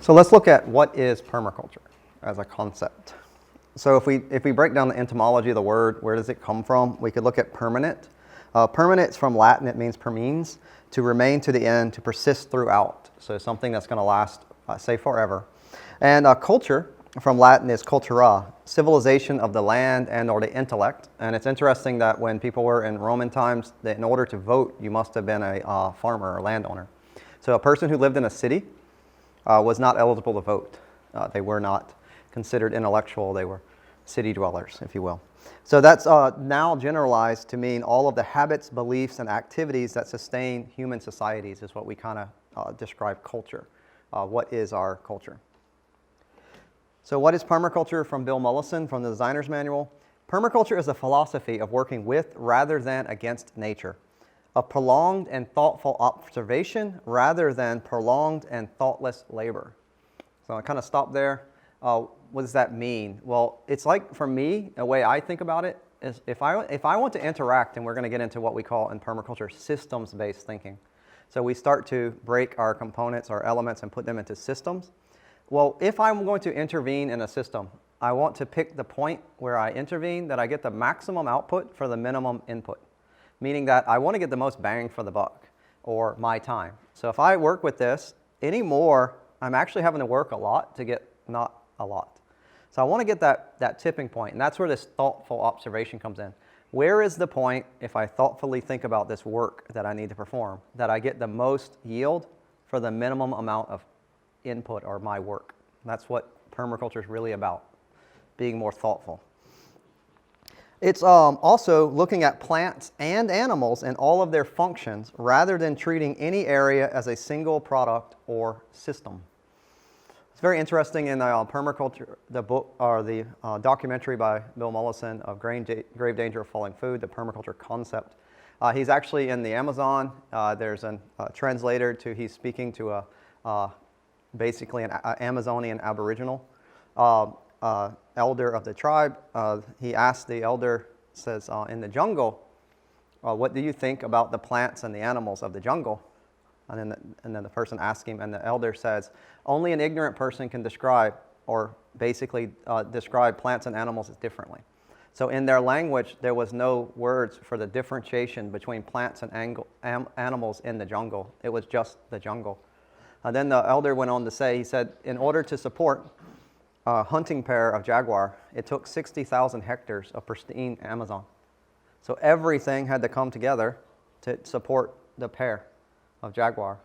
So let's look at what is permaculture as a concept. So if we break down the etymology of the word, where does it come from? We could look at permanent. Permanent is from Latin, it means permeans, to remain to the end, to persist throughout. So something that's going to last, say, forever. And culture, from Latin, is cultura, civilization of the land and or the intellect. And it's interesting that when people were in Roman times, that in order to vote, you must have been a farmer or landowner. So a person who lived in a city was not eligible to vote. They were not considered intellectual. They were city dwellers, if you will. So that's now generalized to mean all of the habits, beliefs, and activities that sustain human societies is what we kind of describe culture. What is our culture? So what is permaculture from Bill Mollison from the Designer's Manual? Permaculture is a philosophy of working with rather than against nature, a prolonged and thoughtful observation rather than prolonged and thoughtless labor. So I kind of stop there. What does that mean? Well, it's like, for me, the way I think about it is if I want to interact, and we're going to get into what we call in permaculture systems-based thinking. So we start to break our components, our elements, and put them into systems. Well, if I'm going to intervene in a system, I want to pick the point where I intervene that I get the maximum output for the minimum input, meaning that I want to get the most bang for the buck, or my time. So if I work with this anymore, I'm actually having to work a lot to get not a lot. So I want to get that tipping point, and that's where this thoughtful observation comes in. Where is the point, if I thoughtfully think about this work that I need to perform, that I get the most yield for the minimum amount of input or my work? That's what permaculture is really about, being more thoughtful. It's also looking at plants and animals and all of their functions rather than treating any area as a single product or system. It's very interesting in Permaculture, the book or the documentary by Bill Mollison of Grave Danger of Falling Food, the permaculture concept. He's actually in the Amazon. There's a translator he's speaking to basically an Amazonian Aboriginal elder of the tribe. He asked the elder, says, in the jungle, what do you think about the plants and the animals of the jungle? And then the person asks him, and the elder says, only an ignorant person can describe, or basically describe plants and animals as differently. So in their language, there was no words for the differentiation between plants and animals in the jungle. It was just the jungle. And then the elder went on to say, he said, in order to support a hunting pair of jaguar, it took 60,000 hectares of pristine Amazon. So everything had to come together to support the pair of jaguar.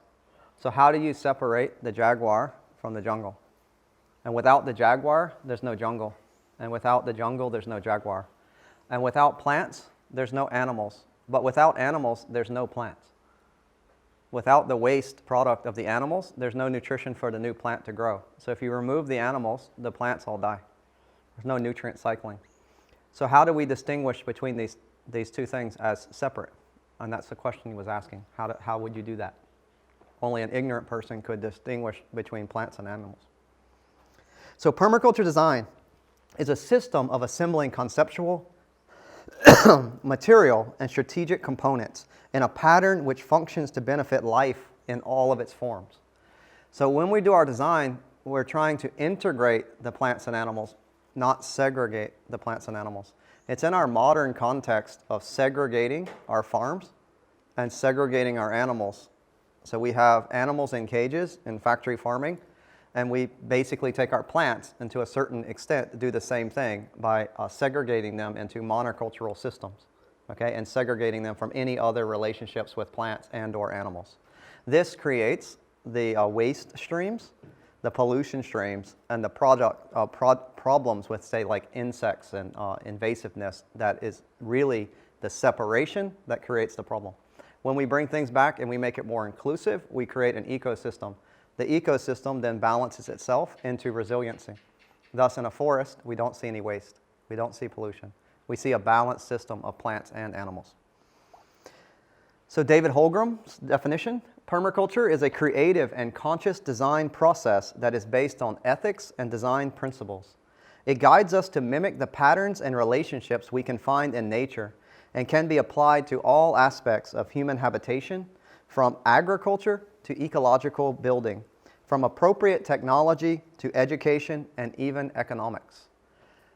So how do you separate the jaguar from the jungle? And without the jaguar, there's no jungle. And without the jungle, there's no jaguar. And without plants, there's no animals. But without animals, there's no plants. Without the waste product of the animals, there's no nutrition for the new plant to grow. So if you remove the animals, the plants all die. There's no nutrient cycling. So how do we distinguish between these two things as separate? And that's the question he was asking. How would you do that? Only an ignorant person could distinguish between plants and animals. So permaculture design is a system of assembling conceptual, material, and strategic components in a pattern which functions to benefit life in all of its forms. So when we do our design, we're trying to integrate the plants and animals, not segregate the plants and animals. It's in our modern context of segregating our farms and segregating our animals. So we have animals in cages in factory farming, and we basically take our plants and to a certain extent do the same thing by segregating them into monocultural systems, okay, and segregating them from any other relationships with plants and or animals. This creates the waste streams, the pollution streams, and the problems with, say, like insects and invasiveness. That is really the separation that creates the problem. When we bring things back and we make it more inclusive, we create an ecosystem. The ecosystem then balances itself into resiliency. Thus, in a forest, we don't see any waste. We don't see pollution. We see a balanced system of plants and animals. So David Holmgren's definition, permaculture is a creative and conscious design process that is based on ethics and design principles. It guides us to mimic the patterns and relationships we can find in nature and can be applied to all aspects of human habitation, from agriculture to ecological building, from appropriate technology to education and even economics.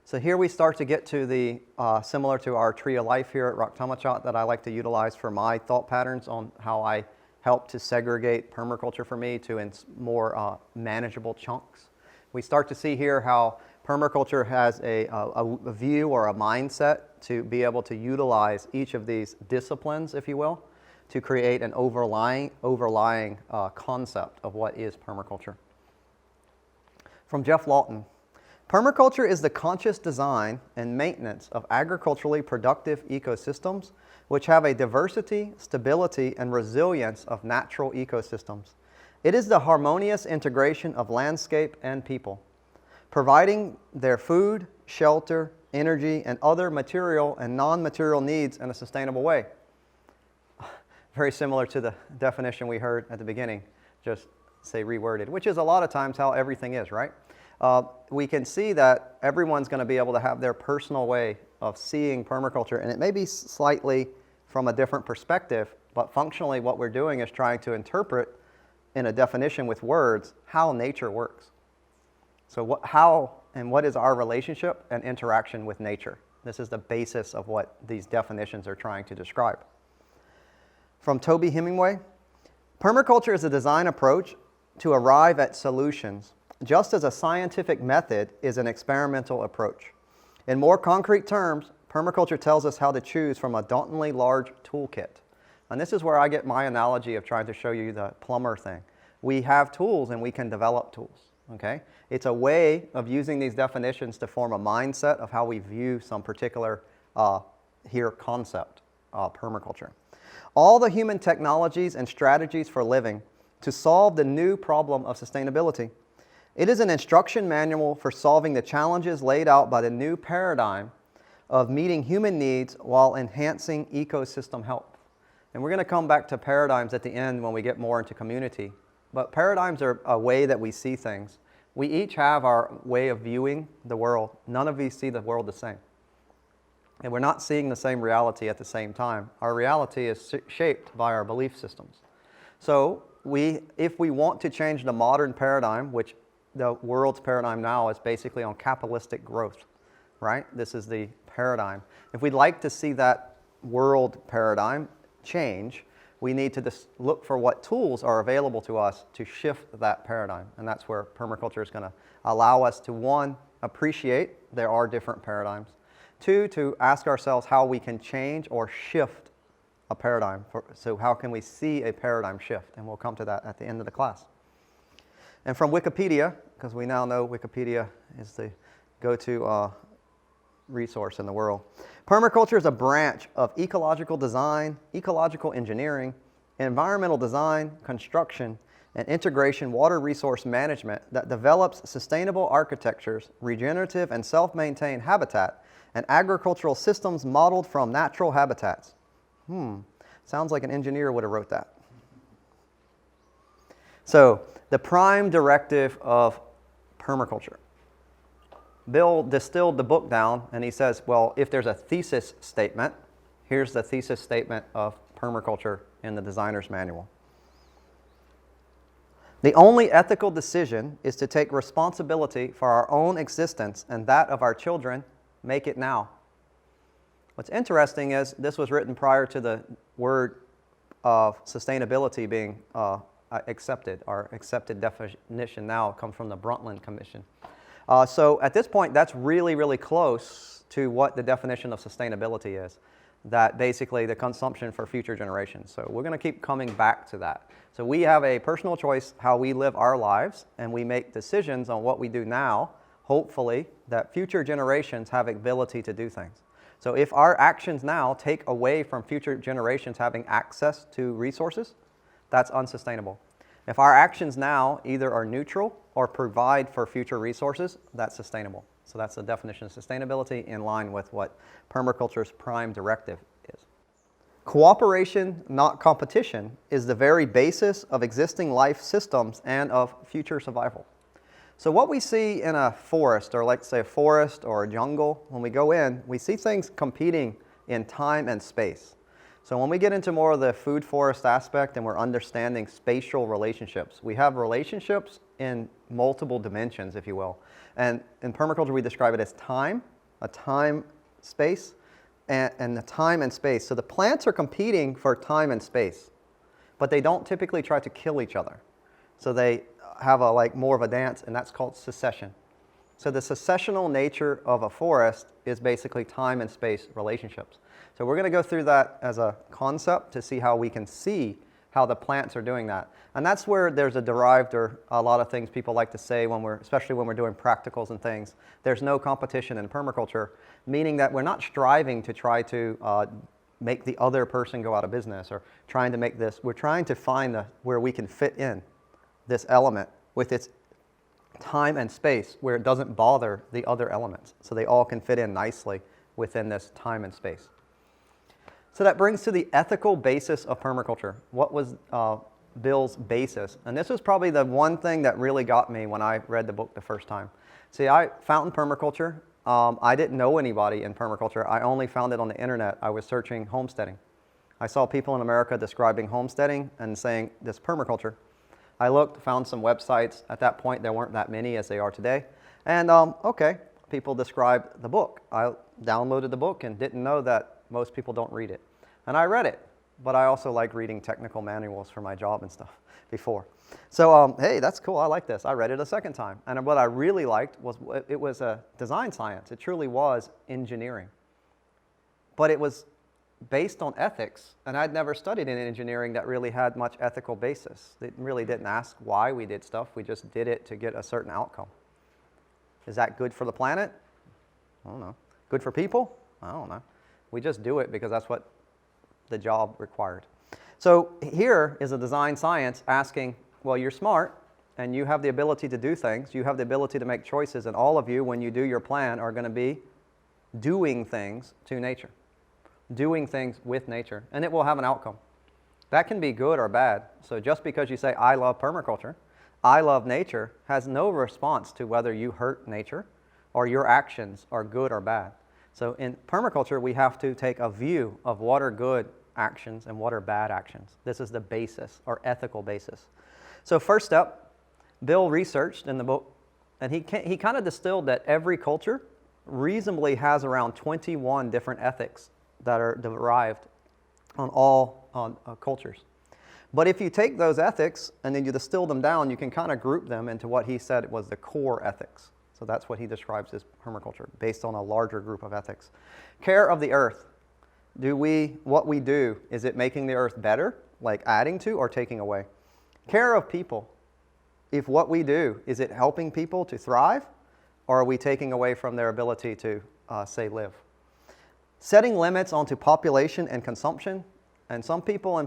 So here we start to get to the, similar to our tree of life here at Raktamachat that I like to utilize for my thought patterns on how I help to segregate permaculture for me to more manageable chunks. We start to see here how permaculture has a view or a mindset to be able to utilize each of these disciplines, if you will, to create an overlying concept of what is permaculture. From Jeff Lawton, permaculture is the conscious design and maintenance of agriculturally productive ecosystems which have a diversity, stability, and resilience of natural ecosystems. It is the harmonious integration of landscape and people, providing their food, shelter, energy, and other material and non-material needs in a sustainable way. Very similar to the definition we heard at the beginning, just say reworded, which is a lot of times how everything is, right? We can see that everyone's going to be able to have their personal way of seeing permaculture, and it may be slightly from a different perspective, but functionally what we're doing is trying to interpret in a definition with words how nature works. So how and what is our relationship and interaction with nature? This is the basis of what these definitions are trying to describe. From Toby Hemingway, permaculture is a design approach to arrive at solutions, just as a scientific method is an experimental approach. In more concrete terms, permaculture tells us how to choose from a dauntingly large toolkit. And this is where I get my analogy of trying to show you the plumber thing. We have tools and we can develop tools, okay? It's a way of using these definitions to form a mindset of how we view some particular concept, permaculture. All the human technologies and strategies for living to solve the new problem of sustainability. It is an instruction manual for solving the challenges laid out by the new paradigm of meeting human needs while enhancing ecosystem health. And we're going to come back to paradigms at the end when we get more into community. But paradigms are a way that we see things. We each have our way of viewing the world. None of these see the world the same. And we're not seeing the same reality at the same time. Our reality is shaped by our belief systems. So if we want to change the modern paradigm, which the world's paradigm now is basically on capitalistic growth, right? This is the paradigm. If we'd like to see that world paradigm change, we need to just look for what tools are available to us to shift that paradigm. And that's where permaculture is going to allow us to, one, appreciate there are different paradigms. Two, to ask ourselves how we can change or shift a paradigm. So how can we see a paradigm shift? And we'll come to that at the end of the class. And from Wikipedia, because we now know Wikipedia is the go-to resource in the world. Permaculture is a branch of ecological design, ecological engineering, environmental design, construction, and integration water resource management that develops sustainable architectures, regenerative and self-maintained habitat, and agricultural systems modeled from natural habitats. Sounds like an engineer would have wrote that. So, the prime directive of permaculture. Bill distilled the book down and he says, well, if there's a thesis statement, here's the thesis statement of permaculture in the designer's manual. The only ethical decision is to take responsibility for our own existence and that of our children. Make it now. What's interesting is this was written prior to the word of sustainability being accepted. Our accepted definition now comes from the Brundtland Commission. So at this point, that's really, really close to what the definition of sustainability is. That basically the consumption for future generations. So we're going to keep coming back to that. So we have a personal choice how we live our lives, and we make decisions on what we do now, hopefully, that future generations have ability to do things. So if our actions now take away from future generations having access to resources, that's unsustainable. If our actions now either are neutral or provide for future resources, that's sustainable. So that's the definition of sustainability in line with what permaculture's prime directive is. Cooperation, not competition, is the very basis of existing life systems and of future survival. So what we see in a forest, or like say a forest or a jungle, when we go in, we see things competing in time and space. So when we get into more of the food forest aspect and we're understanding spatial relationships, we have relationships in multiple dimensions, if you will. And in permaculture, we describe it as time, a time space, and the time and space. So the plants are competing for time and space, but they don't typically try to kill each other. So they have more of a dance, and that's called succession. So the successional nature of a forest is basically time and space relationships. So we're going to go through that as a concept to see how we can see how the plants are doing that. And that's where there's a derived, or a lot of things people like to say especially when we're doing practicals and things, there's no competition in permaculture, meaning that we're not striving to try to make the other person go out of business or trying to make this. We're trying to find where we can fit in this element with its time and space where it doesn't bother the other elements. So they all can fit in nicely within this time and space. So that brings to the ethical basis of permaculture. What was Bill's basis? And this was probably the one thing that really got me when I read the book the first time. See, I found permaculture. I didn't know anybody in permaculture. I only found it on the internet. I was searching homesteading. I saw people in America describing homesteading and saying this permaculture. I looked, found some websites. At that point, there weren't that many as they are today. And okay, people described the book. I downloaded the book and didn't know that most people don't read it. And I read it, but I also like reading technical manuals for my job and stuff before. So, hey, that's cool. I like this. I read it a second time. And what I really liked was it was a design science. It truly was engineering. But it was based on ethics, and I'd never studied in engineering that really had much ethical basis. It really didn't ask why we did stuff. We just did it to get a certain outcome. Is that good for the planet? I don't know. Good for people? I don't know. We just do it because that's what the job required. So here is a design science asking, well, you're smart and you have the ability to do things. You have the ability to make choices, and all of you, when you do your plan, are going to be doing things to nature, doing things with nature, and it will have an outcome. That can be good or bad. So just because you say, I love permaculture, I love nature, has no response to whether you hurt nature or your actions are good or bad. So in permaculture, we have to take a view of what are good actions and what are bad actions. This is the basis, or ethical basis. So first step, Bill researched in the book, and he kind of distilled that every culture reasonably has around 21 different ethics that are derived on all cultures. But if you take those ethics and then you distill them down, you can kind of group them into what he said was the core ethics. So that's what he describes as permaculture, based on a larger group of ethics. Care of the earth. What we do, is it making the earth better, like adding to or taking away? Care of people. If what we do, is it helping people to thrive, or are we taking away from their ability to, say, live? Setting limits onto population and consumption. And some people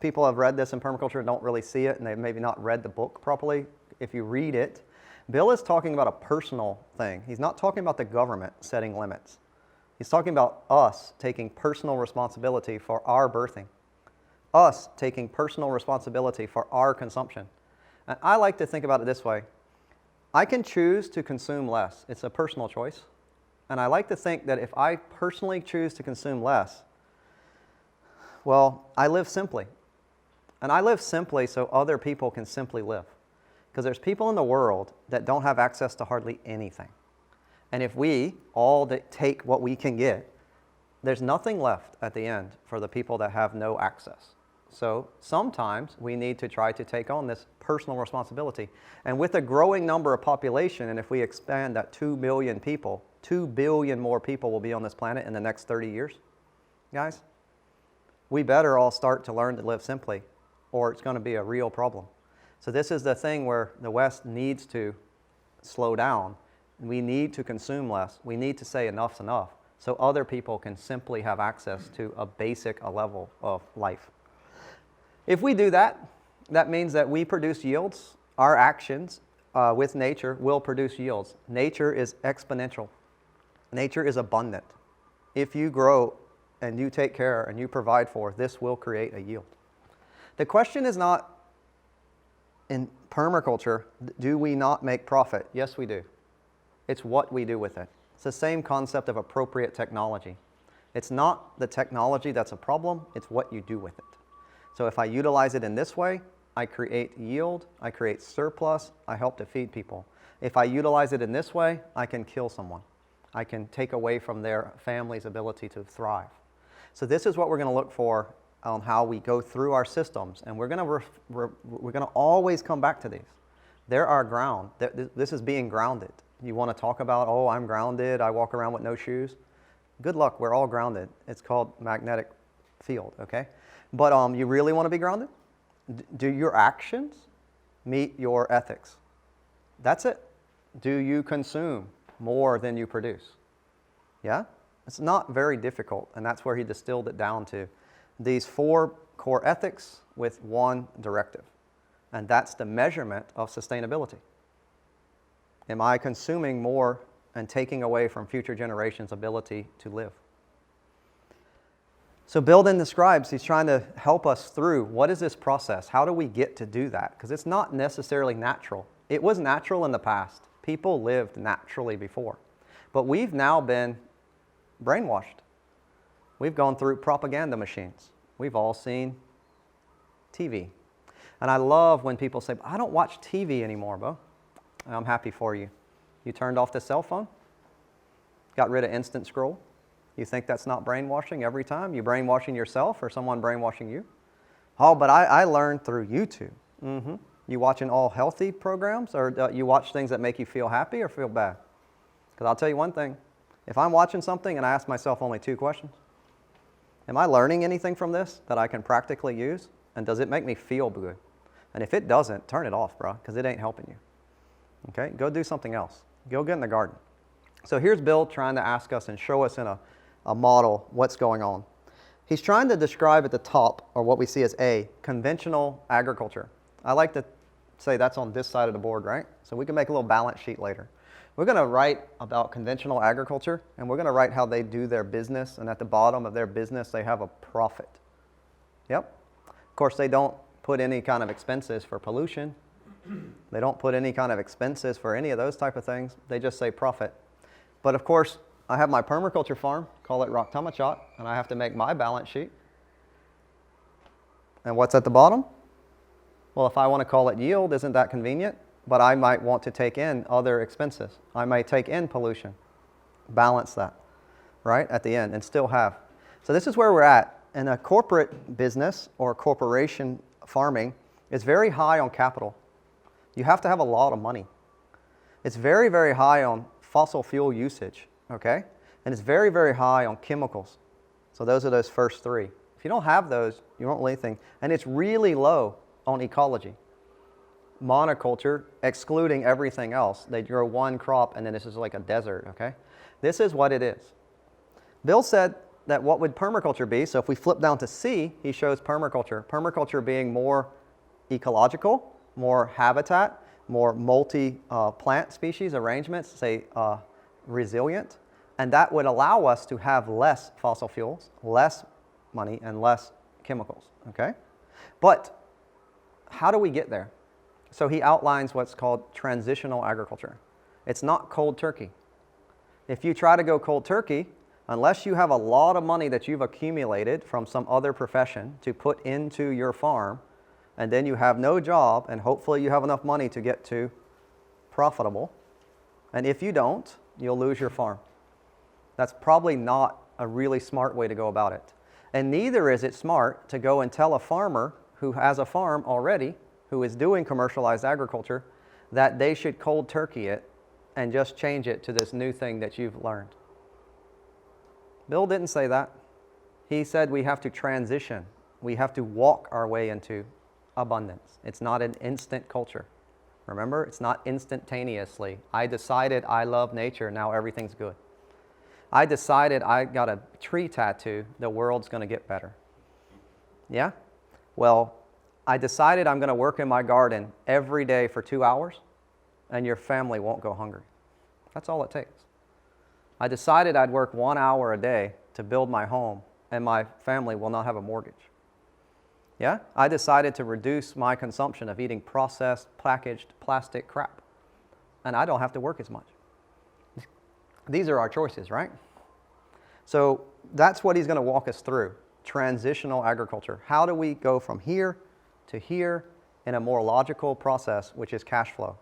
people have read this in permaculture and don't really see it, and they've maybe not read the book properly. If you read it, Bill is talking about a personal thing. He's not talking about the government setting limits. He's talking about us taking personal responsibility for our birthing, us taking personal responsibility for our consumption. And I like to think about it this way. I can choose to consume less. It's a personal choice. And I like to think that if I personally choose to consume less, well, I live simply. And I live simply so other people can simply live. Because there's people in the world that don't have access to hardly anything. And if we all take what we can get, there's nothing left at the end for the people that have no access. So sometimes we need to try to take on this personal responsibility. And with a growing number of population, and if we expand that 2 billion people, 2 billion more people will be on this planet in the next 30 years. Guys, we better all start to learn to live simply, or it's going to be a real problem. So this is the thing where the West needs to slow down. We need to consume less. We need to say enough's enough so other people can simply have access to a basic level of life. If we do that, that means that we produce yields. Our actions with nature will produce yields. Nature is exponential. Nature is abundant. If you grow and you take care and you provide for, this will create a yield. The question is not, in permaculture, do we not make profit? Yes, we do. It's what we do with it. It's the same concept of appropriate technology. It's not the technology that's a problem, it's what you do with it. So if I utilize it in this way, I create yield, I create surplus, I help to feed people. If I utilize it in this way, I can kill someone. I can take away from their family's ability to thrive. So this is what we're going to look for on how we go through our systems, and we're going to always come back to these. They're our ground. This is being grounded. You want to talk about, oh, I'm grounded, I walk around with no shoes. Good luck, we're all grounded. It's called magnetic field, okay? But you really want to be grounded? Do your actions meet your ethics? That's it. Do you consume more than you produce? Yeah? It's not very difficult, and that's where he distilled it down to. These 4 core ethics with 1 directive. And that's the measurement of sustainability. Am I consuming more and taking away from future generations' ability to live? So Bill then describes, he's trying to help us through, what is this process? How do we get to do that? Because it's not necessarily natural. It was natural in the past. People lived naturally before. But we've now been brainwashed. We've gone through propaganda machines. We've all seen TV. And I love when people say, I don't watch TV anymore, Bo. I'm happy for you. You turned off the cell phone? Got rid of instant scroll? You think that's not brainwashing every time? You brainwashing yourself or someone brainwashing you? Oh, but I learned through YouTube. Mm-hmm. You watching all healthy programs, or you watch things that make you feel happy or feel bad? Because I'll tell you one thing. If I'm watching something and I ask myself only 2 questions, am I learning anything from this that I can practically use? And does it make me feel good? And if it doesn't, turn it off, bro, because it ain't helping you. Okay? Go do something else. Go get in the garden. So here's Bill trying to ask us and show us in a model what's going on. He's trying to describe at the top, or what we see as A, conventional agriculture. I like to say that's on this side of the board, right? So we can make a little balance sheet later. We're going to write about conventional agriculture, and we're going to write how they do their business, and at the bottom of their business, they have a profit. Yep. Of course, they don't put any kind of expenses for pollution. They don't put any kind of expenses for any of those type of things. They just say profit. But of course, I have my permaculture farm, call it Raktamachat, and I have to make my balance sheet. And what's at the bottom? Well, if I want to call it yield, isn't that convenient? But I might want to take in other expenses. I might take in pollution, balance that, right, at the end, and still have. So this is where we're at. In a corporate business or corporation farming, it's very high on capital. You have to have a lot of money. It's very, very high on fossil fuel usage, okay? And it's very, very high on chemicals. So those are those first 3. If you don't have those, you won't do anything. And it's really low on ecology. Monoculture, excluding everything else. They grow 1 crop and then this is like a desert, okay? This is what it is. Bill said that what would permaculture be? So if we flip down to C, he shows permaculture. Permaculture being more ecological, more habitat, more multi-plant species arrangements, say resilient, and that would allow us to have less fossil fuels, less money, and less chemicals, okay? But how do we get there? So he outlines what's called transitional agriculture. It's not cold turkey. If you try to go cold turkey, unless you have a lot of money that you've accumulated from some other profession to put into your farm, and then you have no job, and hopefully you have enough money to get to profitable, and if you don't, you'll lose your farm. That's probably not a really smart way to go about it. And neither is it smart to go and tell a farmer who has a farm already, who is doing commercialized agriculture, that they should cold turkey it and just change it to this new thing that you've learned. Bill didn't say that. He said we have to transition. We have to walk our way into abundance. It's not an instant culture. Remember, it's not instantaneously. I decided I love nature, now everything's good. I decided I got a tree tattoo, the world's going to get better. Yeah? Well, I decided I'm going to work in my garden every day for 2 hours, and your family won't go hungry. That's all it takes. I decided I'd work 1 hour a day to build my home, and my family will not have a mortgage. Yeah? I decided to reduce my consumption of eating processed, packaged plastic crap, and I don't have to work as much. These are our choices, right? So that's what he's going to walk us through, transitional agriculture. How do we go from here to here in a more logical process, which is cash flow.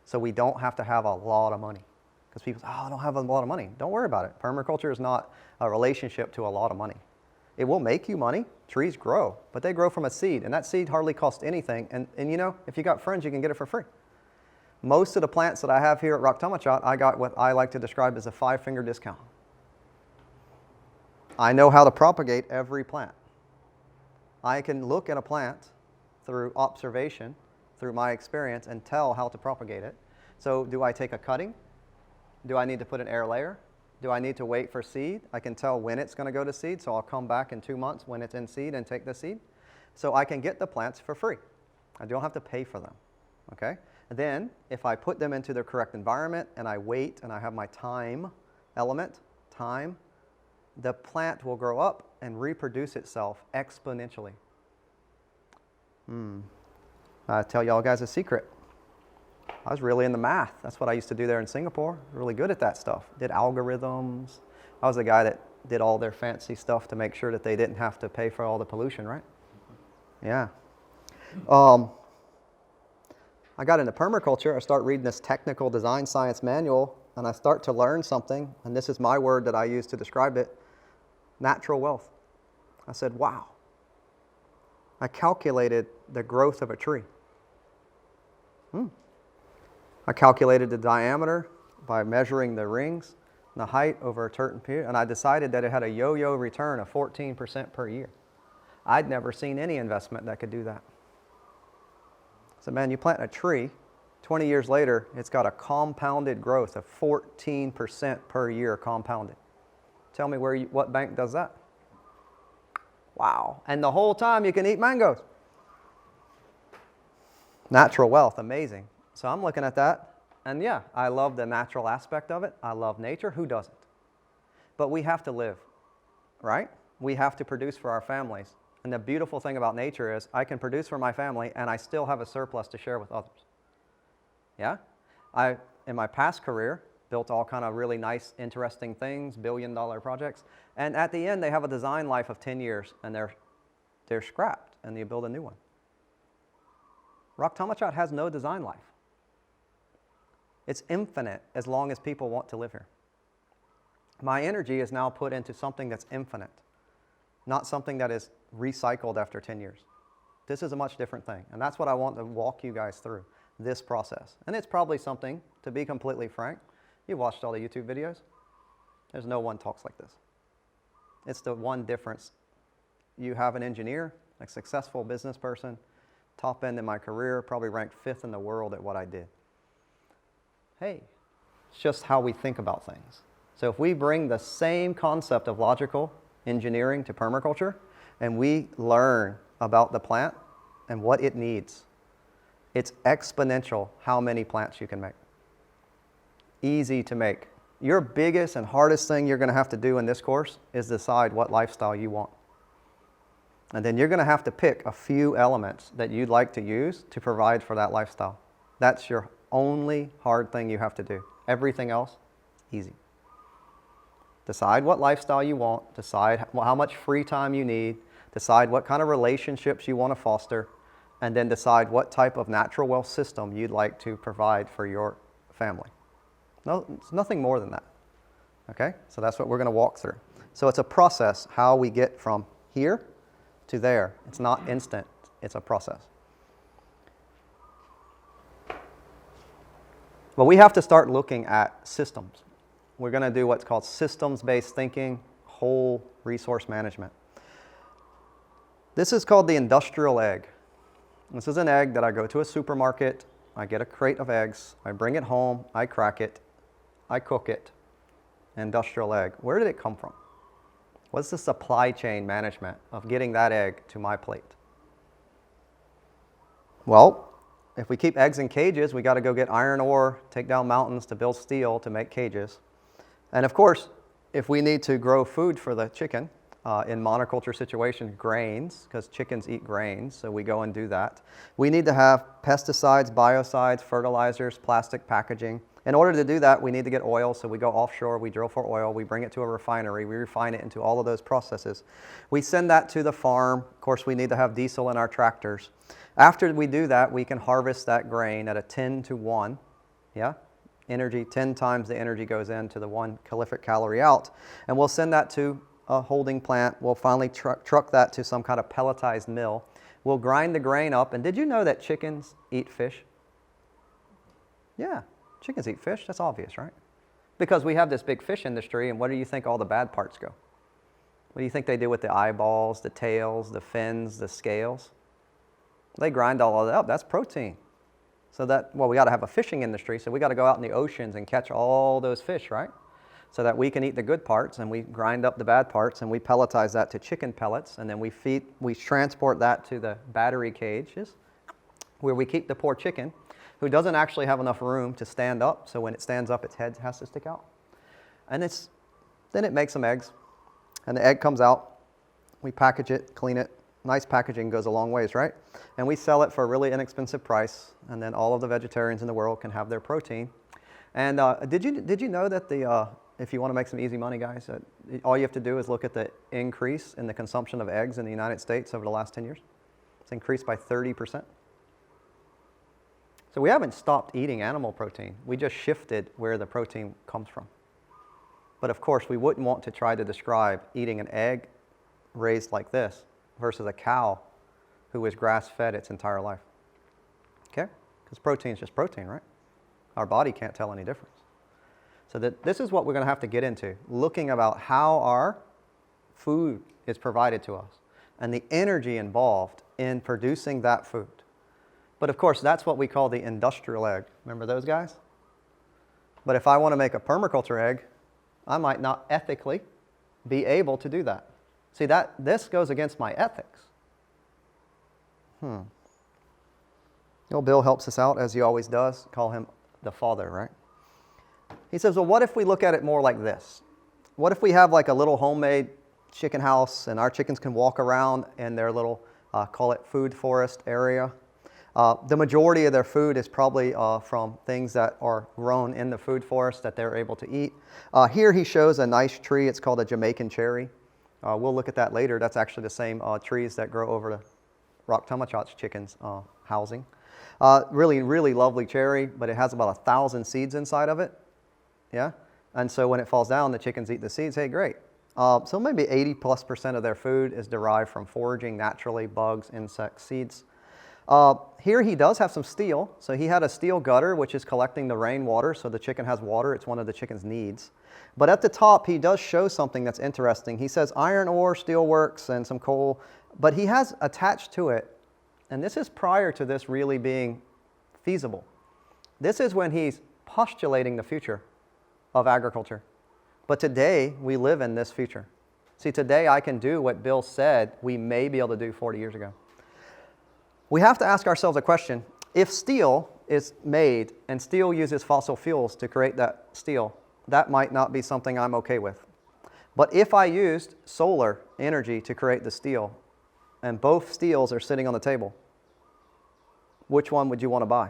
So we don't have to have a lot of money. Because people say, oh, I don't have a lot of money. Don't worry about it. Permaculture is not a relationship to a lot of money. It will make you money. Trees grow, but they grow from a seed, and that seed hardly costs anything. And you know, if you got friends, you can get it for free. Most of the plants that I have here at Raktamachat, I got what I like to describe as a 5-finger discount. I know how to propagate every plant. I can look at a plant through observation, through my experience, and tell how to propagate it. So do I take a cutting? Do I need to put an air layer? Do I need to wait for seed? I can tell when it's going to go to seed, so I'll come back in 2 months when it's in seed and take the seed. So I can get the plants for free. I don't have to pay for them, okay? And then, if I put them into the correct environment and I wait and I have my time element, the plant will grow up and reproduce itself exponentially. I tell y'all guys a secret. I was really into math. That's what I used to do there in Singapore. Really good at that stuff. Did algorithms. I was the guy that did all their fancy stuff to make sure that they didn't have to pay for all the pollution, right? Yeah. I got into permaculture. I start reading this technical design science manual, and I start to learn something, and this is my word that I use to describe it, natural wealth. I said, wow. I calculated the growth of a tree. I calculated the diameter by measuring the rings and the height over a certain period, and I decided that it had a yo-yo return of 14% per year. I'd never seen any investment that could do that. I said, man, you plant a tree, 20 years later, it's got a compounded growth of 14% per year compounded. Tell me what bank does that? Wow. And the whole time you can eat mangoes. Natural wealth, amazing. So I'm looking at that, and yeah, I love the natural aspect of it. I love nature. Who doesn't? But we have to live, right? We have to produce for our families. And the beautiful thing about nature is I can produce for my family, and I still have a surplus to share with others. Yeah? I, in my past career, built all kind of really nice, interesting things, billion-dollar projects. And at the end, they have a design life of 10 years, and they're scrapped, and you build a new one. Raktamachat has no design life. It's infinite as long as people want to live here. My energy is now put into something that's infinite, not something that is recycled after 10 years. This is a much different thing, and that's what I want to walk you guys through, this process. And it's probably something, to be completely frank, you've watched all the YouTube videos. There's no one talks like this. It's the one difference. You have an engineer, a successful business person, top end in my career, probably ranked 5th in the world at what I did. Hey, it's just how we think about things. So if we bring the same concept of logical engineering to permaculture, and we learn about the plant and what it needs, it's exponential how many plants you can make. Easy to make. Your biggest and hardest thing you're going to have to do in this course is decide what lifestyle you want. And then you're going to have to pick a few elements that you'd like to use to provide for that lifestyle. That's your only hard thing you have to do. Everything else, easy. Decide what lifestyle you want, decide how much free time you need, decide what kind of relationships you want to foster, and then decide what type of natural wealth system you'd like to provide for your family. No, it's nothing more than that. Okay? So that's what we're going to walk through. So it's a process, how we get from here to there. It's not instant, it's a process. But we have to start looking at systems. We're going to do what's called systems-based thinking, whole resource management. This is called the industrial egg. This is an egg that I go to a supermarket, I get a crate of eggs, I bring it home, I crack it, I cook it. Industrial egg. Where did it come from? What's the supply chain management of getting that egg to my plate? Well, if we keep eggs in cages, we got to go get iron ore, take down mountains to build steel to make cages. And of course, if we need to grow food for the chicken, in monoculture situation, grains, because chickens eat grains, so we go and do that. We need to have pesticides, biocides, fertilizers, plastic packaging. In order to do that, we need to get oil, so we go offshore, we drill for oil, we bring it to a refinery, we refine it into all of those processes. We send that to the farm. Of course, we need to have diesel in our tractors. After we do that, we can harvest that grain at a 10 to 1, yeah? Energy, 10 times the energy goes into the 1 calorific calorie out, and we'll send that to a holding plant. We'll finally truck that to some kind of pelletized mill. We'll grind the grain up, and did you know that chickens eat fish? Yeah. Chickens eat fish, that's obvious, right? Because we have this big fish industry, and where do you think all the bad parts go? What do you think they do with the eyeballs, the tails, the fins, the scales? They grind all of that up, that's protein. So that, well, we got to have a fishing industry, so we got to go out in the oceans and catch all those fish, right? So that we can eat the good parts, and we grind up the bad parts, and we pelletize that to chicken pellets, and then we transport that to the battery cages, where we keep the poor chicken, who doesn't actually have enough room to stand up, so when it stands up, its head has to stick out. And then it makes some eggs, and the egg comes out, we package it, clean it. Nice packaging goes a long ways, right? And we sell it for a really inexpensive price, and then all of the vegetarians in the world can have their protein. And did you know that if you want to make some easy money, guys, all you have to do is look at the increase in the consumption of eggs in the United States over the last 10 years? It's increased by 30%. So we haven't stopped eating animal protein. We just shifted where the protein comes from. But of course, we wouldn't want to try to describe eating an egg raised like this versus a cow who was grass-fed its entire life. Okay? Because protein is just protein, right? Our body can't tell any difference. So this is what we're going to have to get into, looking about how our food is provided to us and the energy involved in producing that food. But of course, that's what we call the industrial egg. Remember those guys? But if I want to make a permaculture egg, I might not ethically be able to do that. See, this goes against my ethics. Bill helps us out, as he always does. Call him the father, right? He says, well, what if we look at it more like this? What if we have like a little homemade chicken house, and our chickens can walk around in their little, call it food forest area? The majority of their food is probably from things that are grown in the food forest that they're able to eat. Here he shows a nice tree. It's called a Jamaican cherry. We'll look at that later. That's actually the same trees that grow over the Raktamachat's chickens' housing. Really, really lovely cherry, but it has about 1,000 seeds inside of it. Yeah? And so when it falls down, the chickens eat the seeds. Hey, great. So maybe 80+% of their food is derived from foraging naturally, bugs, insects, seeds. Here he does have some steel. So he had a steel gutter, which is collecting the rainwater, so the chicken has water. It's one of the chicken's needs. But at the top, he does show something that's interesting. He says iron ore, steel works, and some coal. But he has attached to it, and this is prior to this really being feasible. This is when he's postulating the future of agriculture. But today, we live in this future. See, today I can do what Bill said we may be able to do 40 years ago. We have to ask ourselves a question. If steel is made and steel uses fossil fuels to create that steel, that might not be something I'm okay with. But if I used solar energy to create the steel, and both steels are sitting on the table, which one would you want to buy?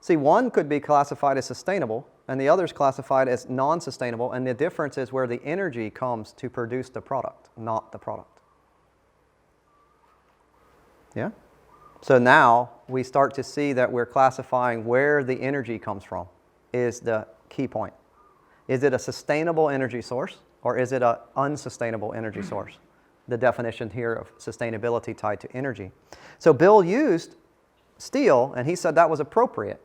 See, one could be classified as sustainable, and the other is classified as non-sustainable, and the difference is where the energy comes to produce the product, not the product. Yeah? So now we start to see that we're classifying where the energy comes from is the key point. Is it a sustainable energy source, or is it an unsustainable energy source? The definition here of sustainability tied to energy. So Bill used steel, and he said that was appropriate,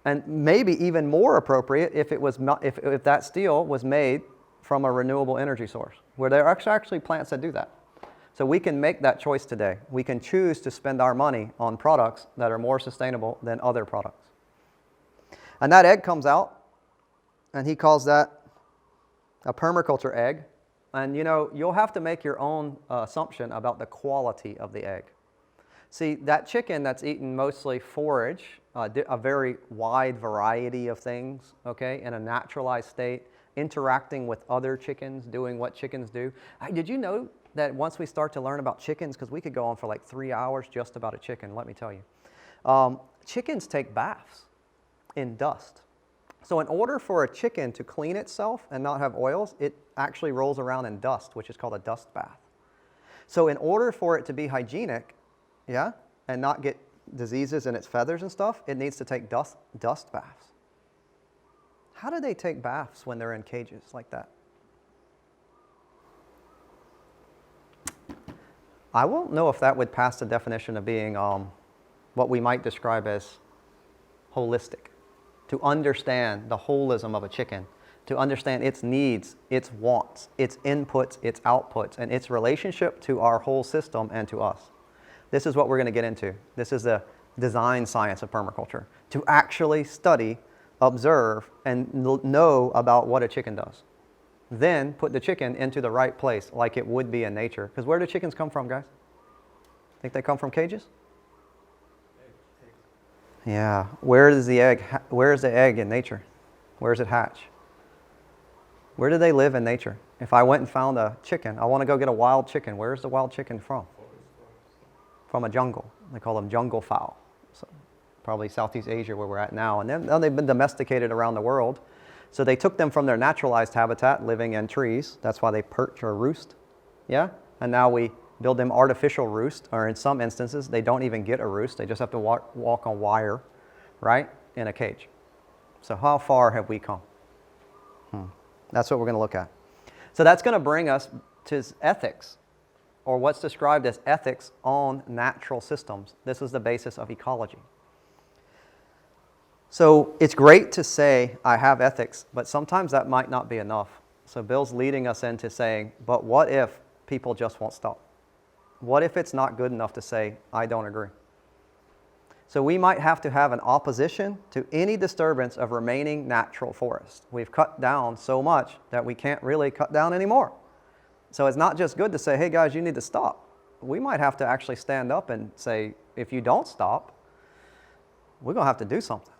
and maybe even more appropriate if if that steel was made from a renewable energy source, where there are actually plants that do that. So we can make that choice today. We can choose to spend our money on products that are more sustainable than other products. And that egg comes out, and he calls that a permaculture egg. And you know, you'll have to make your own assumption about the quality of the egg. See, that chicken that's eaten mostly forage, a very wide variety of things, okay, in a naturalized state, interacting with other chickens, doing what chickens do. Did you know that once we start to learn about chickens, because we could go on for like 3 hours just about a chicken, let me tell you. Chickens take baths. in dust. So in order for a chicken to clean itself and not have oils, it actually rolls around in dust, which is called a dust bath. So in order for it to be hygienic, yeah, and not get diseases in its feathers and stuff, it needs to take dust baths. How do they take baths when they're in cages like that? I won't know if that would pass the definition of being what we might describe as holistic. To understand the holism of a chicken, to understand its needs, its wants, its inputs, its outputs, and its relationship to our whole system and to us. This is what we're going to get into. This is the design science of permaculture. To actually study, observe, and know about what a chicken does. Then put the chicken into the right place like it would be in nature. Because where do chickens come from, guys? Think they come from cages? Yeah. Where is the egg in nature? Where does it hatch? Where do they live in nature? If I went and found a chicken, I want to go get a wild chicken. Where's the wild chicken from? From a jungle. They call them jungle fowl. So probably Southeast Asia where we're at now. And then they've been domesticated around the world. So they took them from their naturalized habitat, living in trees. That's why they perch or roost. Yeah? And now we build them artificial roost, or in some instances, they don't even get a roost. They just have to walk on wire, right, in a cage. So how far have we come? That's what we're going to look at. So that's going to bring us to ethics, or what's described as ethics on natural systems. This is the basis of ecology. So it's great to say, I have ethics, but sometimes that might not be enough. So Bill's leading us into saying, but what if people just won't stop? What if it's not good enough to say, I don't agree? So we might have to have an opposition to any disturbance of remaining natural forest. We've cut down so much that we can't really cut down anymore. So it's not just good to say, hey guys, you need to stop. We might have to actually stand up and say, if you don't stop, we're going to have to do something.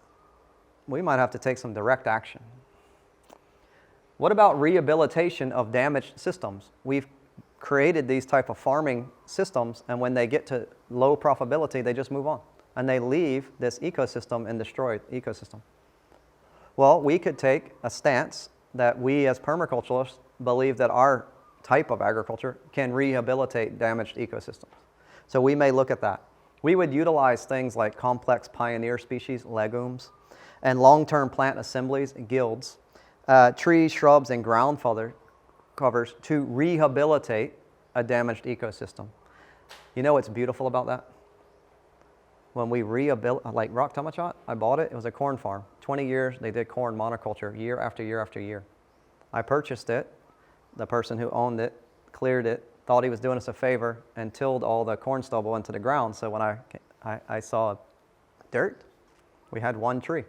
We might have to take some direct action. What about rehabilitation of damaged systems? We've created these type of farming systems, and when they get to low profitability, they just move on. And they leave this ecosystem and destroy the ecosystem. Well, we could take a stance that we as permaculturists believe that our type of agriculture can rehabilitate damaged ecosystems. So we may look at that. We would utilize things like complex pioneer species, legumes, and long-term plant assemblies, guilds, trees, shrubs, and ground covers to rehabilitate a damaged ecosystem. You know what's beautiful about that? When we rehabilitate, like Raktamachat, I bought it. It was a corn farm. 20 years, they did corn monoculture year after year after year. I purchased it. The person who owned it cleared it, thought he was doing us a favor, and tilled all the corn stubble into the ground. So when I saw dirt, we had one tree.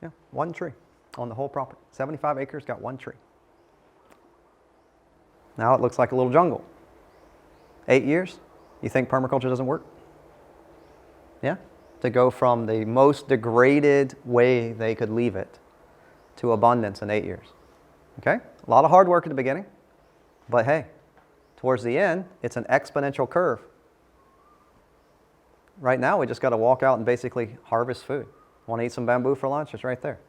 Yeah, one tree on the whole property. 75 acres, got one tree. Now it looks like a little jungle. 8 years, you think permaculture doesn't work? Yeah? To go from the most degraded way they could leave it to abundance in 8 years. Okay? A lot of hard work at the beginning, but hey, towards the end, it's an exponential curve. Right now, we just got to walk out and basically harvest food. Want to eat some bamboo for lunch? It's right there.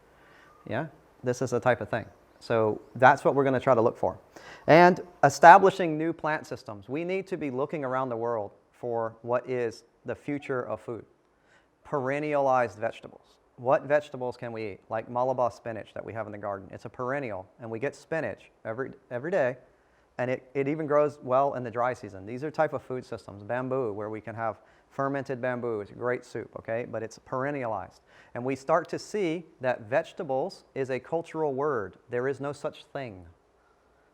Yeah? This is the type of thing. So that's what we're going to try to look for. And establishing new plant systems. We need to be looking around the world for what is the future of food. Perennialized vegetables. What vegetables can we eat? Like Malabar spinach that we have in the garden. It's a perennial, and we get spinach every day, and it even grows well in the dry season. These are type of food systems. Bamboo, where we can have fermented bamboo. It's a great soup, okay? But it's perennialized. And we start to see that vegetables is a cultural word. There is no such thing.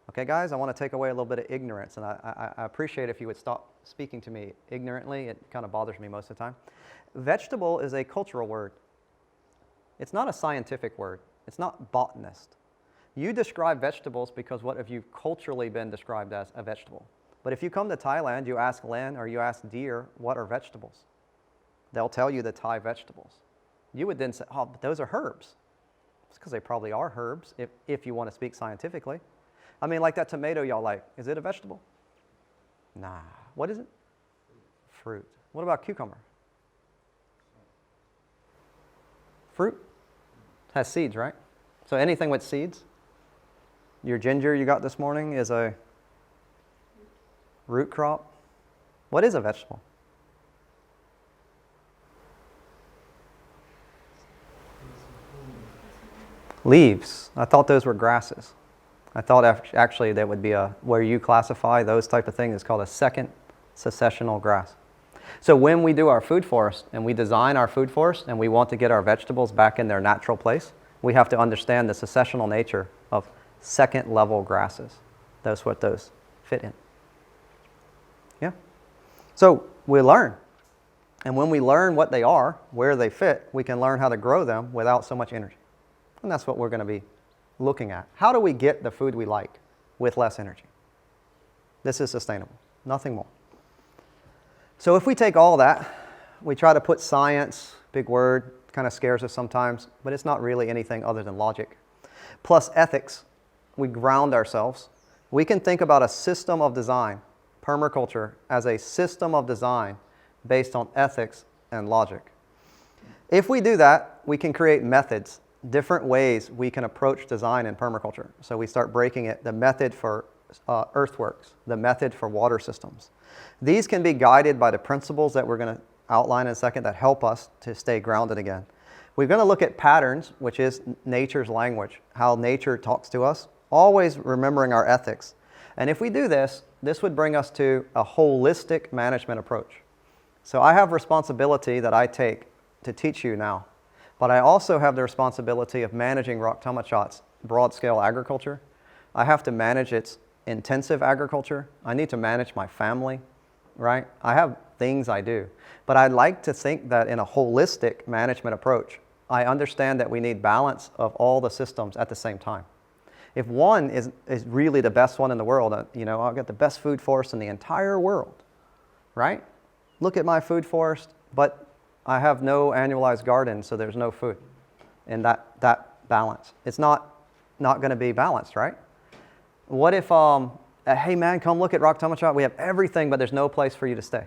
Okay, guys, I want to take away a little bit of ignorance, and I appreciate if you would stop speaking to me ignorantly. It kind of bothers me most of the time. Vegetable is a cultural word. It's not a scientific word. It's not botanist. You describe vegetables because what have you culturally been described as a vegetable. But if you come to Thailand, you ask Len or you ask Deer, what are vegetables? They'll tell you the Thai vegetables. You would then say, oh, but those are herbs. It's because they probably are herbs if you want to speak scientifically. I mean, like that tomato y'all like. Is it a vegetable? Nah. What is it? Fruit. What about cucumber? fruit? It has seeds, right? So anything with seeds. Your ginger you got this morning is a root crop. What is a vegetable? Leaves. I thought those were grasses. I thought actually that would be where you classify those type of things is called a second successional grass. So when we do our food forest and we design our food forest and we want to get our vegetables back in their natural place, we have to understand the successional nature of second level grasses. That's what those fit in. Yeah. So we learn. And when we learn what they are, where they fit, we can learn how to grow them without so much energy. And that's what we're going to be looking at. How do we get the food we like with less energy? This is sustainable, nothing more. So if we take all that, we try to put science, big word, kind of scares us sometimes, but it's not really anything other than logic. Plus ethics, we ground ourselves. We can think about a system of design, permaculture, as a system of design based on ethics and logic. If we do that, we can create methods, different ways we can approach design in permaculture. So we start breaking it, the method for earthworks, the method for water systems. These can be guided by the principles that we're going to outline in a second that help us to stay grounded again. We're going to look at patterns, which is nature's language, how nature talks to us, always remembering our ethics. And if we do this, this would bring us to a holistic management approach. So I have responsibility that I take to teach you now, but I also have the responsibility of managing Raktamachat's broad-scale agriculture. I have to manage its intensive agriculture. I need to manage my family, right? I have things I do. But I'd like to think that in a holistic management approach, I understand that we need balance of all the systems at the same time. If one is really the best one in the world, I've got the best food forest in the entire world, right? Look at my food forest, but I have no annualized garden, so there's no food in that balance. It's not going to be balanced, right? What if, hey man, come look at Raktamachat. We have everything, but there's no place for you to stay.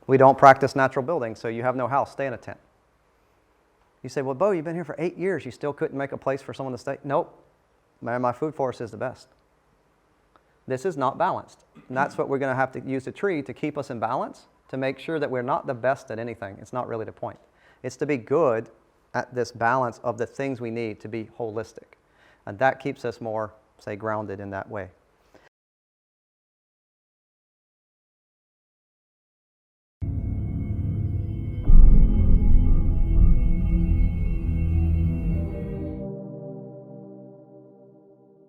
We don't practice natural building, so you have no house. Stay in a tent. You say, well, Bo, you've been here for 8 years. You still couldn't make a place for someone to stay? Nope. Man, my food forest is the best. This is not balanced. And that's what we're going to have to use the tree to keep us in balance, to make sure that we're not the best at anything. It's not really the point. It's to be good at this balance of the things we need to be holistic. And that keeps us more, say, grounded in that way.